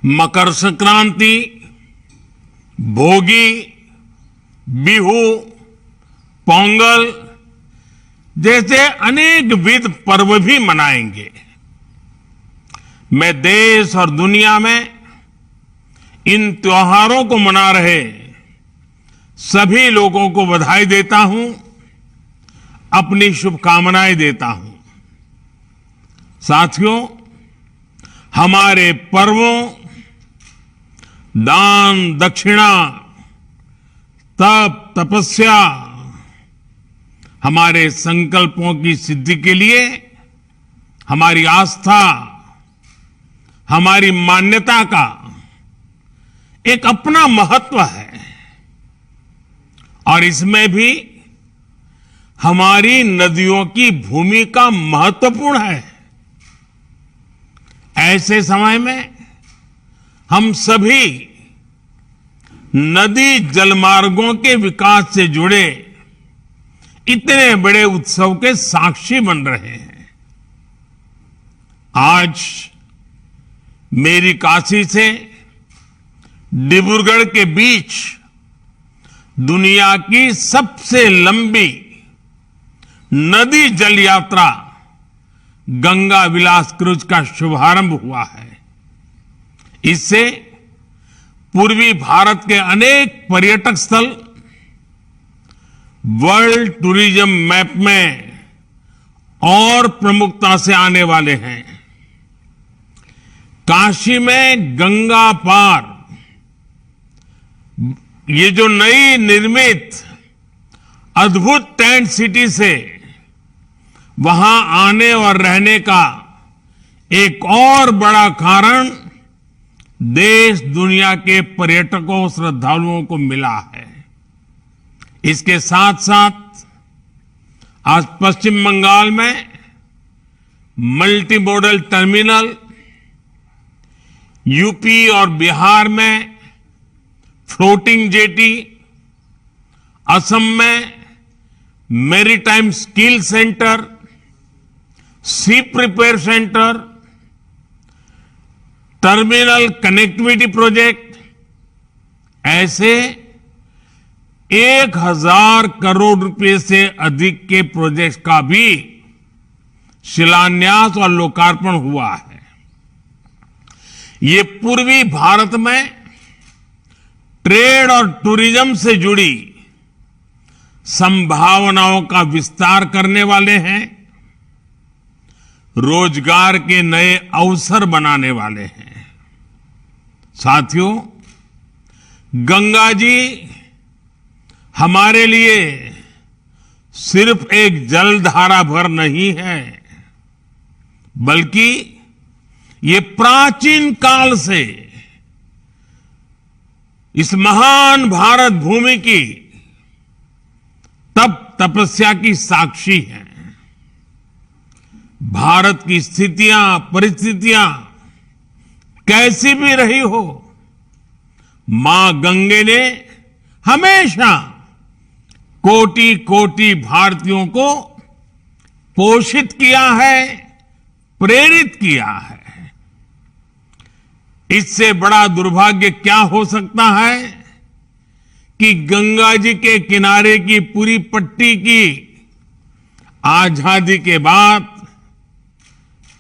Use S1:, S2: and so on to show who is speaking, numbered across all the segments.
S1: मकर संक्रांति, भोगी, बिहू, पोंगल जैसे अनेक विध पर्व भी मनाएंगे। मैं देश और दुनिया में इन त्योहारों को मना रहे सभी लोगों को बधाई देता हूं, अपनी शुभकामनाएं देता हूं। साथियों, हमारे पर्वों, दान दक्षिणा, तप तपस्या, हमारे संकल्पों की सिद्धि के लिए हमारी आस्था, हमारी मान्यता का एक अपना महत्व है और इसमें भी हमारी नदियों की भूमिका महत्वपूर्ण है। ऐसे समय में हम सभी नदी जलमार्गों के विकास से जुड़े इतने बड़े उत्सव के साक्षी बन रहे हैं। आज मेरी काशी से डिब्रूगढ़ के बीच दुनिया की सबसे लंबी नदी जल यात्रा गंगा विलास क्रूज का शुभारंभ हुआ है। इससे पूर्वी भारत के अनेक पर्यटक स्थल वर्ल्ड टूरिज्म मैप में और प्रमुखता से आने वाले हैं। काशी में गंगा पार ये जो नई निर्मित अद्भुत टेंट सिटी से वहां आने और रहने का एक और बड़ा कारण देश दुनिया के पर्यटकों श्रद्धालुओं को मिला है। इसके साथ साथ आज पश्चिम बंगाल में मल्टी मॉडल टर्मिनल, यूपी और बिहार में फ्लोटिंग जेटी, असम में maritime skill centre, ship repair centre, terminal connectivity project, ऐसे 1000 करोड़ रुपए से अधिक के प्रोजेक्ट का भी शिलान्यास और लोकार्पण हुआ है। ये पूर्वी भारत में ट्रेड और टूरिज्म से जुड़ी संभावनाओं का विस्तार करने वाले हैं, रोजगार के नए अवसर बनाने वाले हैं। साथियों, गंगा जी हमारे लिए सिर्फ एक जलधारा भर नहीं है, बल्कि ये प्राचीन काल से इस महान भारत भूमि की तप तपस्या की साक्षी है। भारत की स्थितियां, परिस्थितियां कैसी भी रही हो, मां गंगे ने हमेशा कोटि कोटि भारतीयों को पोषित किया है, प्रेरित किया है। इससे बड़ा दुर्भाग्य क्या हो सकता है कि गंगा जी के किनारे की पूरी पट्टी की आजादी के बाद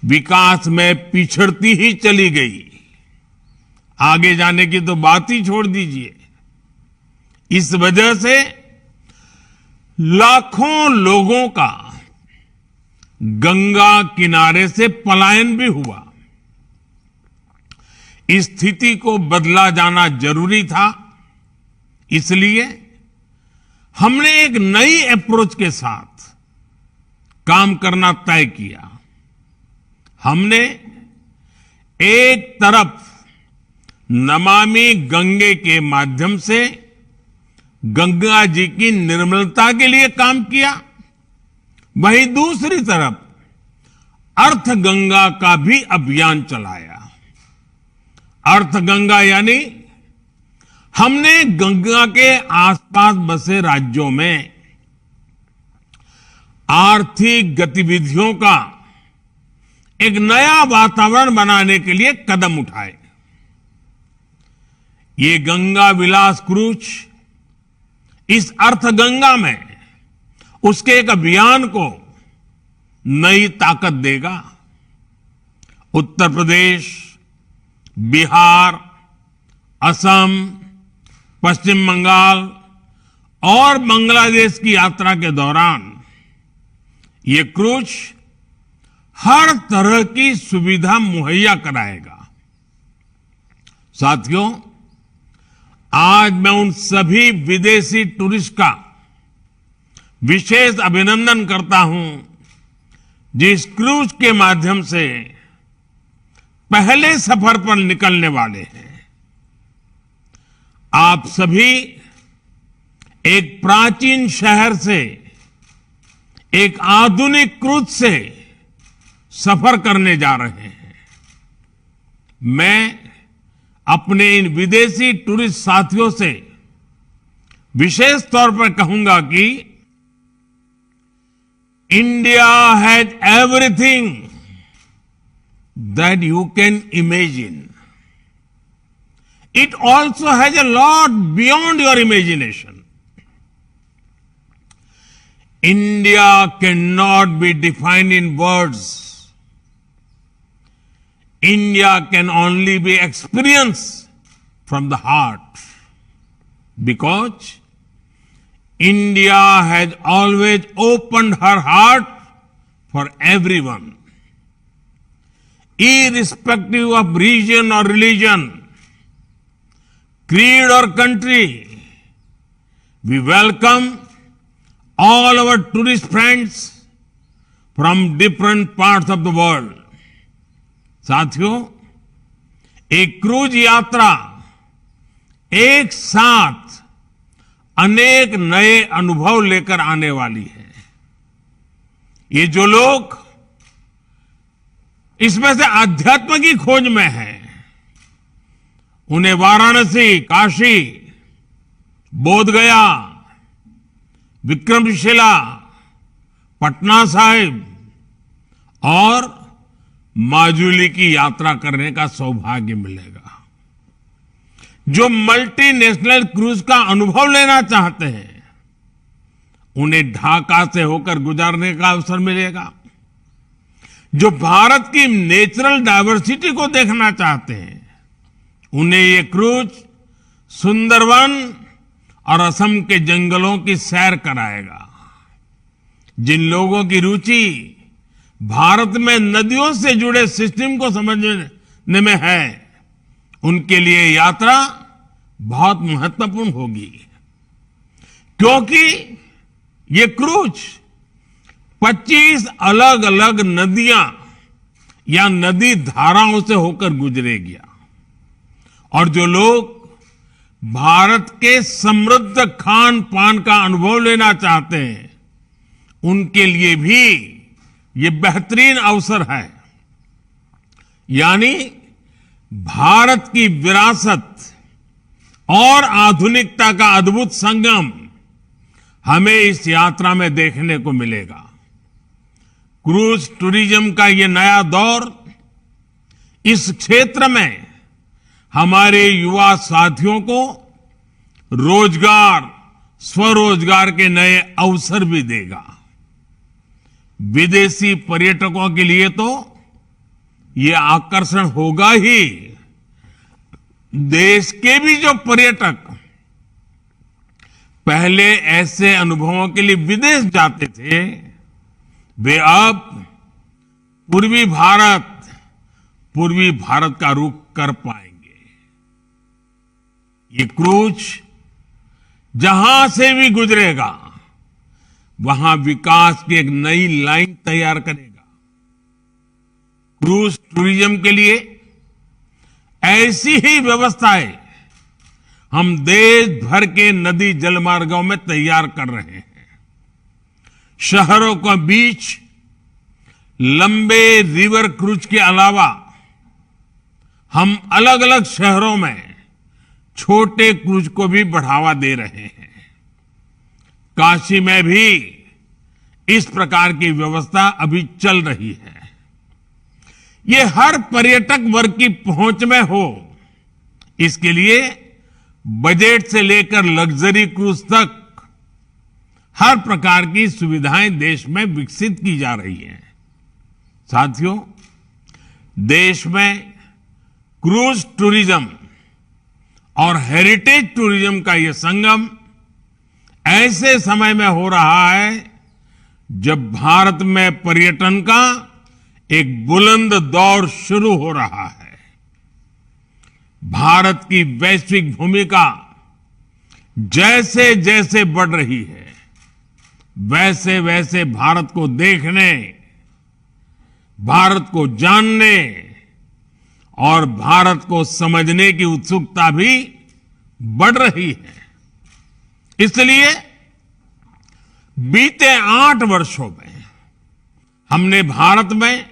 S1: विकास में पिछड़ती ही चली गई। आगे जाने की तो बात ही छोड़ दीजिए। इस वजह से लाखों लोगों का गंगा किनारे से पलायन भी हुआ। इस स्थिति को बदला जाना जरूरी था। इसलिए हमने एक नई अप्रोच के साथ काम करना तय किया। हमने एक तरफ नमामि गंगे के माध्यम से गंगा जी की निर्मलता के लिए काम किया, वहीं दूसरी तरफ अर्थ गंगा का भी अभियान चलाया। अर्थ गंगा यानी हमने गंगा के आसपास बसे राज्यों में आर्थिक गतिविधियों का एक नया वातावरण बनाने के लिए कदम उठाए। ये गंगा विलास क्रूज इस अर्थ गंगा में उसके एक अभियान को नई ताकत देगा। उत्तर प्रदेश, बिहार, असम, पश्चिम बंगाल और बांग्लादेश की यात्रा के दौरान ये क्रूज हर तरह की सुविधा मुहैया कराएगा। साथियों, आज मैं उन सभी विदेशी टूरिस्ट का विशेष अभिनंदन करता हूं जिस क्रूज के माध्यम से पहले सफर पर निकलने वाले हैं। आप सभी एक प्राचीन शहर से एक आधुनिक क्रूज से सफर करने जा रहे हैं। मैं अपने इन विदेशी टूरिस्ट साथियों से विशेष तौर पर कहूंगा कि India has everything that you can imagine. It also has a lot beyond your imagination. India cannot be defined in words. India can only be experienced from the heart. Because India has always opened her heart for everyone. Irrespective of region or religion, creed or country, we welcome all our tourist friends from different parts of the world. साथियों, एक cruise यात्रा एक साथ अनेक नए अनुभव लेकर आने वाली है। ये जो लोग इसमें से अध्यात्म की खोज में हैं, उन्हें वाराणसी, काशी, बोधगया, विक्रमशिला, पटना साहिब और माजुली की यात्रा करने का सौभाग्य मिलेगा। जो मल्टीनेशनल क्रूज का अनुभव लेना चाहते हैं, उन्हें ढाका से होकर गुजरने का अवसर मिलेगा। जो भारत की नेचुरल डायवर्सिटी को देखना चाहते हैं, उन्हें ये क्रूज सुंदरवन और असम के जंगलों की सैर कराएगा। जिन लोगों की रुचि भारत में नदियों से जुड़े सिस्टम को समझने में है, उनके लिए यात्रा बहुत महत्वपूर्ण होगी, क्योंकि ये क्रूज 25 अलग अलग नदियां या नदी धाराओं से होकर गुजरेगी। और जो लोग भारत के समृद्ध खान पान का अनुभव लेना चाहते हैं, उनके लिए भी ये बेहतरीन अवसर है। यानी भारत की विरासत और आधुनिकता का अद्भुत संगम हमें इस यात्रा में देखने को मिलेगा। क्रूज टूरिज्म का ये नया दौर इस क्षेत्र में हमारे युवा साथियों को रोजगार, स्वरोजगार के नए अवसर भी देगा। विदेशी पर्यटकों के लिए तो ये आकर्षण होगा ही, देश के भी जो पर्यटक पहले ऐसे अनुभवों के लिए विदेश जाते थे, वे अब पूर्वी भारत का रुख कर पाएंगे। ये क्रूज जहां से भी गुजरेगा, वहां विकास की एक नई लाइन तैयार करेगा। क्रूज टूरिज्म के लिए ऐसी ही व्यवस्थाएं हम देश भर के नदी जलमार्गों में तैयार कर रहे हैं। शहरों के बीच लंबे रिवर क्रूज के अलावा हम अलग अलग शहरों में छोटे क्रूज को भी बढ़ावा दे रहे हैं। काशी में भी इस प्रकार की व्यवस्था अभी चल रही है। ये हर पर्यटक वर्ग की पहुंच में हो, इसके लिए बजट से लेकर लग्जरी क्रूज तक हर प्रकार की सुविधाएं देश में विकसित की जा रही हैं। साथियों, देश में क्रूज टूरिज्म और हेरिटेज टूरिज्म का यह संगम ऐसे समय में हो रहा है जब भारत में पर्यटन का एक बुलंद दौर शुरू हो रहा है। भारत की वैश्विक भूमिका जैसे जैसे बढ़ रही है, वैसे वैसे भारत को देखने, भारत को जानने और भारत को समझने की उत्सुकता भी बढ़ रही है। इसलिए बीते 8 वर्षों में हमने भारत में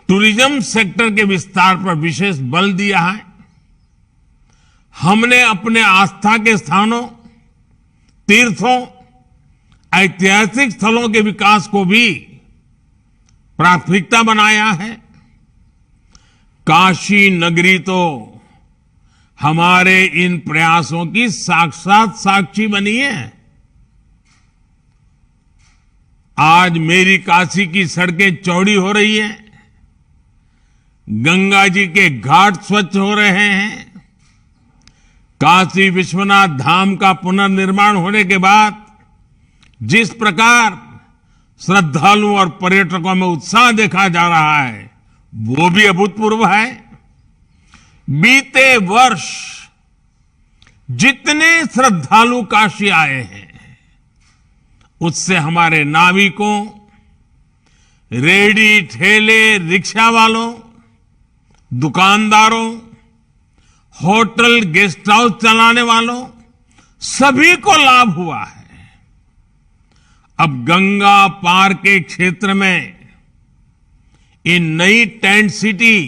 S1: टूरिज्म सेक्टर के विस्तार पर विशेष बल दिया है। हमने अपने आस्था के स्थानों, तीर्थों, ऐतिहासिक स्थलों के विकास को भी प्राथमिकता बनाया है। काशी नगरी तो हमारे इन प्रयासों की साक्षात साक्षी बनी है। आज मेरी काशी की सड़कें चौड़ी हो रही हैं, गंगा जी के घाट स्वच्छ हो रहे हैं। काशी विश्वनाथ धाम का पुनर्निर्माण होने के बाद जिस प्रकार श्रद्धालुओं और पर्यटकों में उत्साह देखा जा रहा है, वो भी अभूतपूर्व है। बीते वर्ष जितने श्रद्धालु काशी आए हैं, उससे हमारे नाविकों, रेहड़ी ठेले रिक्शा वालों, दुकानदारों, होटल गेस्ट हाउस चलाने वालों, सभी को लाभ हुआ है। अब गंगा पार के क्षेत्र में इन नई टेंट सिटी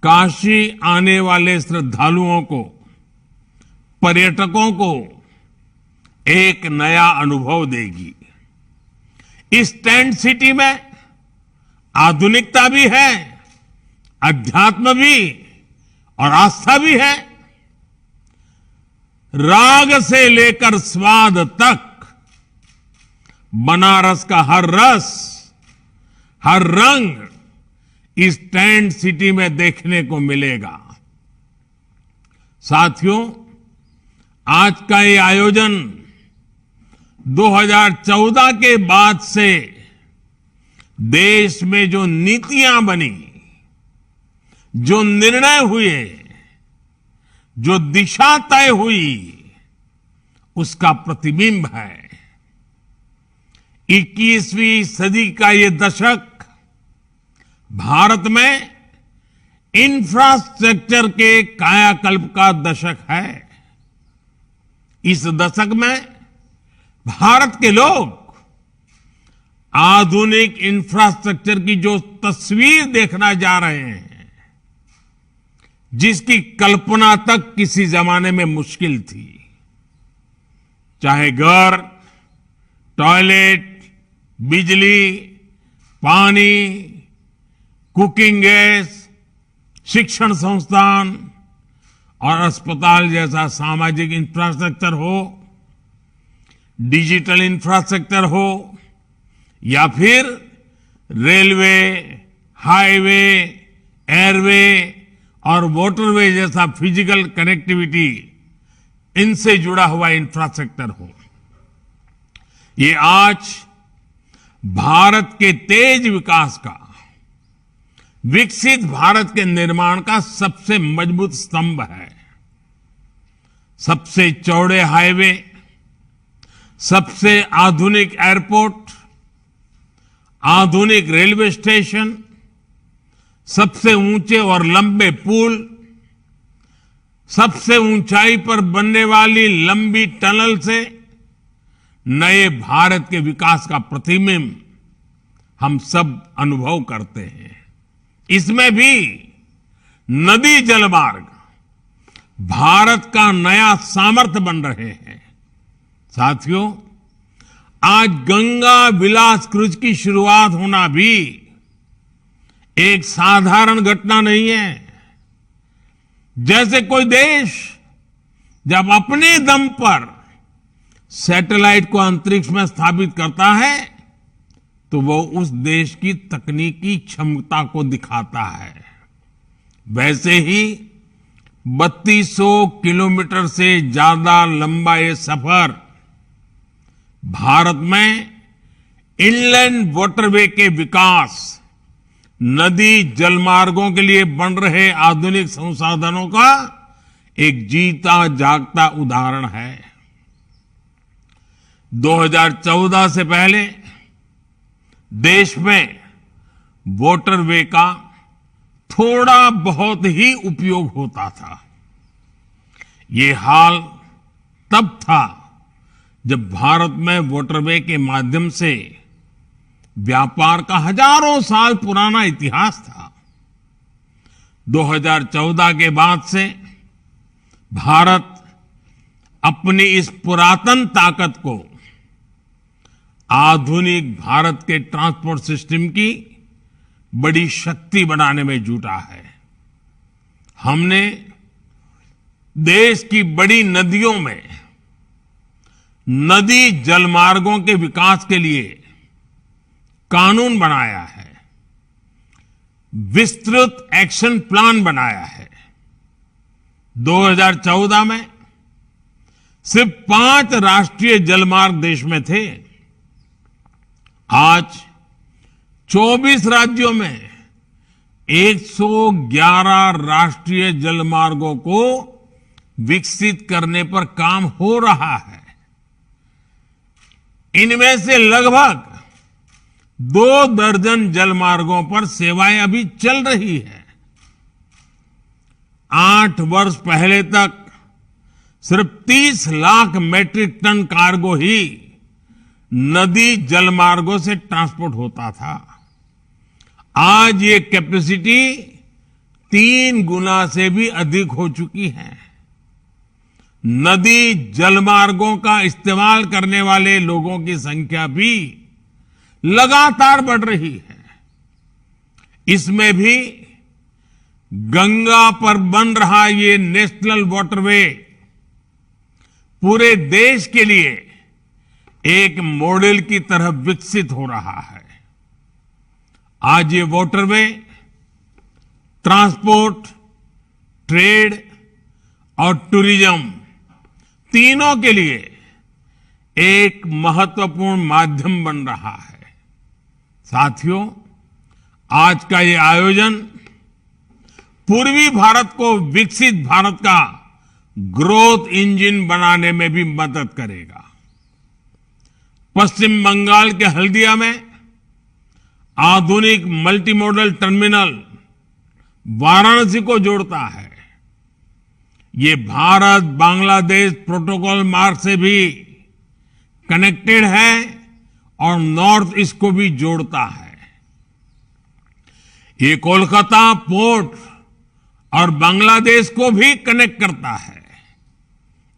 S1: काशी आने वाले श्रद्धालुओं को, पर्यटकों को एक नया अनुभव देगी। इस टेंट सिटी में आधुनिकता भी है, अध्यात्म भी और आस्था भी है। राग से लेकर स्वाद तक बनारस का हर रस, हर रंग इस टेंट सिटी में देखने को मिलेगा। साथियों, आज का ये आयोजन 2014 के बाद से देश में जो नीतियां बनी, जो निर्णय हुए, जो दिशा तय हुई, उसका प्रतिबिंब है। 21वीं सदी का ये दशक भारत में इंफ्रास्ट्रक्चर के कायाकल्प का दशक है। इस दशक में भारत के लोग आधुनिक इंफ्रास्ट्रक्चर की जो तस्वीर देखना जा रहे हैं, जिसकी कल्पना तक किसी जमाने में मुश्किल थी, चाहे घर, टॉयलेट, बिजली, पानी, कुकिंग गैस, शिक्षण संस्थान और अस्पताल जैसा सामाजिक इंफ्रास्ट्रक्चर हो, डिजिटल इंफ्रास्ट्रक्चर हो, या फिर रेलवे, हाईवे, एयरवे और वाटरवे जैसा फिजिकल कनेक्टिविटी, इनसे जुड़ा हुआ इंफ्रास्ट्रक्चर हो। ये आज भारत के तेज विकास का, विकसित भारत के निर्माण का सबसे मजबूत स्तंभ है। सबसे चौड़े हाईवे, सबसे आधुनिक एयरपोर्ट, आधुनिक रेलवे स्टेशन, सबसे ऊंचे और लंबे पुल, सबसे ऊंचाई पर बनने वाली लंबी टनल से नए भारत के विकास का प्रतिबिंब हम सब अनुभव करते हैं। इसमें भी नदी जलमार्ग भारत का नया सामर्थ्य बन रहे हैं। साथियों, आज गंगा विलास क्रूज की शुरुआत होना भी एक साधारण घटना नहीं है। जैसे कोई देश जब अपने दम पर सैटेलाइट को अंतरिक्ष में स्थापित करता है तो वो उस देश की तकनीकी क्षमता को दिखाता है। वैसे ही 3200 किलोमीटर से ज्यादा लंबा ये सफर भारत में इनलैंड वाटरवे के विकास, नदी जलमार्गों के लिए बन रहे आधुनिक संसाधनों का एक जीता जागता उदाहरण है। 2014 से पहले देश में वाटरवे का थोड़ा बहुत ही उपयोग होता था। ये हाल तब था जब भारत में वाटरवे के माध्यम से व्यापार का हजारों साल पुराना इतिहास था। 2014 के बाद से भारत अपनी इस पुरातन ताकत को आधुनिक भारत के ट्रांसपोर्ट सिस्टम की बड़ी शक्ति बनाने में जुटा है। हमने देश की बड़ी नदियों में नदी जलमार्गों के विकास के लिए कानून बनाया है, विस्तृत एक्शन प्लान बनाया है। 2014 में सिर्फ 5 राष्ट्रीय जलमार्ग देश में थे। आज 24 राज्यों में 111 राष्ट्रीय जलमार्गों को विकसित करने पर काम हो रहा है। इनमें से लगभग 2 दर्जन जलमार्गों पर सेवाएं अभी चल रही है। 8 वर्ष पहले तक सिर्फ 30 लाख मैट्रिक टन कार्गो ही नदी जलमार्गों से ट्रांसपोर्ट होता था। आज ये कैपेसिटी 3 गुना से भी अधिक हो चुकी है। नदी जलमार्गों का इस्तेमाल करने वाले लोगों की संख्या भी लगातार बढ़ रही है। इसमें भी गंगा पर बन रहा ये नेशनल वाटरवे पूरे देश के लिए एक मॉडल की तरह विकसित हो रहा है। आज ये वाटरवे ट्रांसपोर्ट, ट्रेड और टूरिज्म तीनों के लिए एक महत्वपूर्ण माध्यम बन रहा है। साथियों, आज का ये आयोजन पूर्वी भारत को विकसित भारत का ग्रोथ इंजन बनाने में भी मदद करेगा। पश्चिम बंगाल के हल्दिया में आधुनिक मल्टी मॉडल टर्मिनल वाराणसी को जोड़ता है। ये भारत बांग्लादेश प्रोटोकॉल मार्ग से भी कनेक्टेड है और नॉर्थ ईस्ट को भी जोड़ता है। ये कोलकाता पोर्ट और बांग्लादेश को भी कनेक्ट करता है।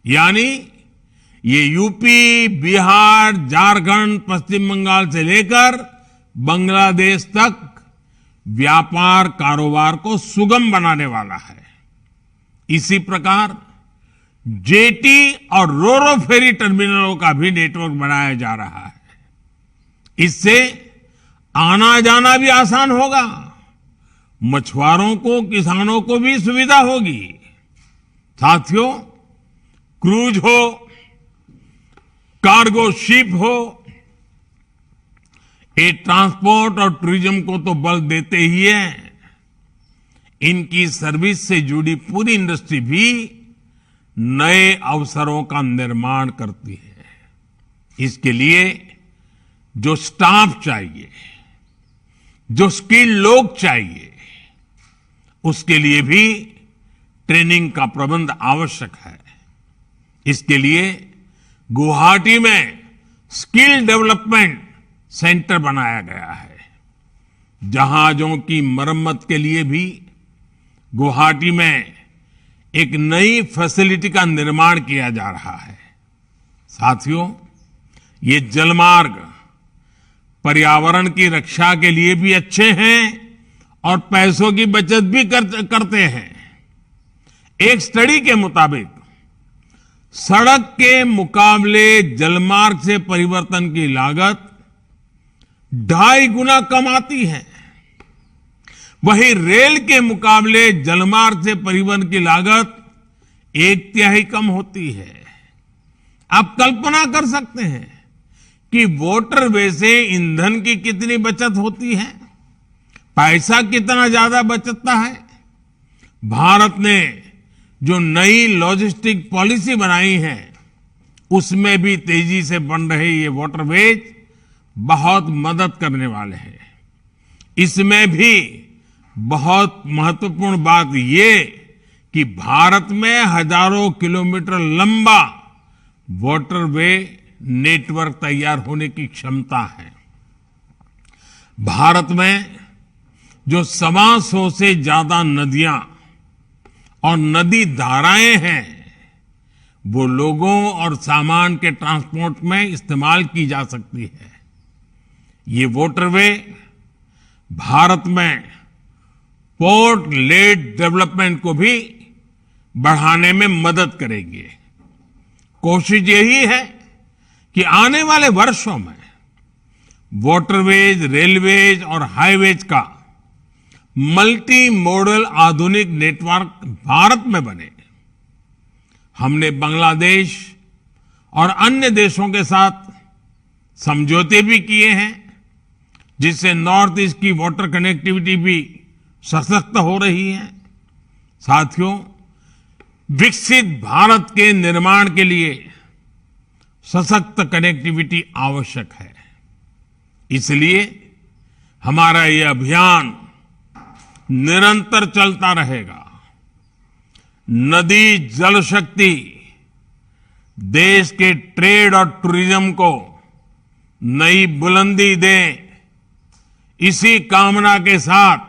S1: यानी ये यूपी, बिहार, झारखंड, पश्चिम बंगाल से लेकर बांग्लादेश तक व्यापार कारोबार को सुगम बनाने वाला है। इसी प्रकार जेटी और रोरो फेरी टर्मिनलों का भी नेटवर्क बनाया जा रहा है। इससे आना जाना भी आसान होगा, मछुआरों को, किसानों को भी सुविधा होगी। साथियों, क्रूज हो, कार्गो शिप हो, ये ट्रांसपोर्ट और टूरिज्म को तो बल देते ही है। इनकी सर्विस से जुड़ी पूरी इंडस्ट्री भी नए अवसरों का निर्माण करती है। इसके लिए जो स्टाफ चाहिए, जो स्किल्ड लोग चाहिए, उसके लिए भी ट्रेनिंग का प्रबंध आवश्यक है। इसके लिए गुवाहाटी में स्किल डेवलपमेंट सेंटर बनाया गया है। जहाजों की मरम्मत के लिए भी गुवाहाटी में एक नई फैसिलिटी का निर्माण किया जा रहा है। साथियों, ये जलमार्ग पर्यावरण की रक्षा के लिए भी अच्छे हैं और पैसों की बचत भी करते हैं। एक स्टडी के मुताबिक सड़क के मुकाबले जलमार्ग से परिवर्तन की लागत 2.5 गुना कम आती है। वहीं रेल के मुकाबले जलमार्ग से परिवहन की लागत 1/3 कम होती है। आप कल्पना कर सकते हैं कि वाटरवे से ईंधन की कितनी बचत होती है, पैसा कितना ज्यादा बचता है। भारत ने जो नई लॉजिस्टिक पॉलिसी बनाई है, उसमें भी तेजी से बन रहे ये वाटरवेज बहुत मदद करने वाले हैं। इसमें भी बहुत महत्वपूर्ण बात ये कि भारत में हजारों किलोमीटर लंबा वाटरवे नेटवर्क तैयार होने की क्षमता है। भारत में जो 125 से ज्यादा नदियां और नदी धाराएं हैं, वो लोगों और सामान के ट्रांसपोर्ट में इस्तेमाल की जा सकती है। ये वाटरवे भारत में पोर्ट लेड डेवलपमेंट को भी बढ़ाने में मदद करेंगे। कोशिश यही है कि आने वाले वर्षों में वाटरवेज, रेलवेज और हाईवेज का मल्टी मॉडल आधुनिक नेटवर्क भारत में बने। हमने बांग्लादेश और अन्य देशों के साथ समझौते भी किए हैं, जिससे नॉर्थ ईस्ट की वाटर कनेक्टिविटी भी सशक्त हो रही है। साथियों, विकसित भारत के निर्माण के लिए सशक्त कनेक्टिविटी आवश्यक है। इसलिए हमारा ये अभियान निरंतर चलता रहेगा। नदी जल शक्ति देश के ट्रेड और टूरिज्म को नई बुलंदी दे, इसी कामना के साथ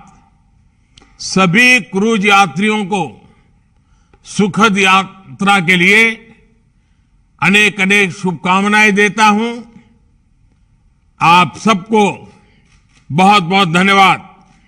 S1: सभी क्रूज यात्रियों को सुखद यात्रा के लिए अनेक अनेक शुभकामनाएं देता हूं। आप सबको बहुत बहुत धन्यवाद।